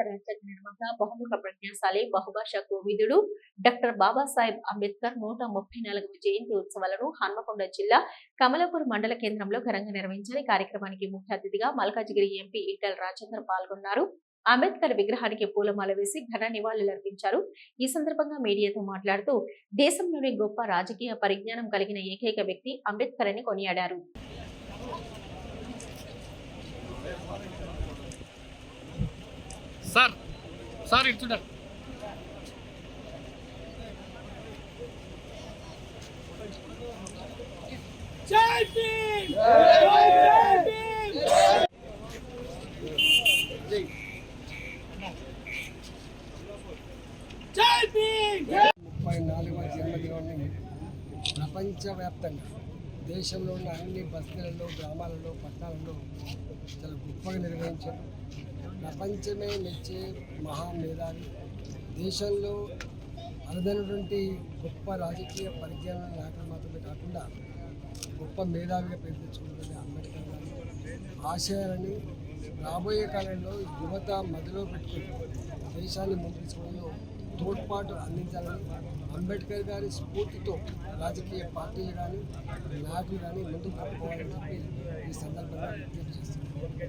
రాజ్యాంగ నిర్మాత, బహుముఖ ప్రజ్ఞాశాలి, బహుభాషా కోవిదుడు డాక్టర్ బాబాసాహెబ్ అంబేద్కర్ 134వ జయంతి ఉత్సవాలను హన్మకొండ జిల్లా కమలాపూర్ మండల కేంద్రంలో ఘనంగా నిర్వహించారు. ఈ కార్యక్రమానికి ముఖ్య అతిథిగా మల్కాజిగిరి ఎంపీ ఈటెల రాజేందర్ పాల్గొన్నారు. అంబేద్కర్ విగ్రహానికి పూలమాల వేసి ఘన నివాళులర్పించారు. ఈ సందర్భంగా మీడియాతో మాట్లాడుతూ దేశంలోని గొప్ప రాజకీయ పరిజ్ఞానం కలిగిన ఏకైక వ్యక్తి అంబేద్కర్ అని కొనియాడారు. సార్ ఇటు చూడండి. జై భీమ్, జై భీమ్. 34వ జన్మదినాన్ని ప్రపంచవ్యాప్తంగా దేశంలో ఉన్న అన్ని బస్తీలలో, గ్రామాలలో, పట్టణాలలో చాలా గొప్పగా నిర్వహించారు. ప్రపంచమే మెచ్చే మహామేధావి, దేశంలో అరుదైనటువంటి గొప్ప రాజకీయ పరిజ్ఞానం నాయకులు మాత్రమే కాకుండా గొప్ప మేధావిగా పేరు తెచ్చుకున్నటువంటి అంబేద్కర్ గారి ఆశయాలని రాబోయే కాలంలో యువత మదిలో పెట్టుకుని దేశాన్ని ముందుకోవడంలో తోడ్పాటు అందించాలని అంబేద్కర్ గారి స్ఫూర్తితో రాజకీయ పార్టీలు కానీ నాయకులు కానీ ముందుకు పోవాలని చెప్పి ఈ సందర్భంగా విజ్ఞప్తి చేస్తున్నారు.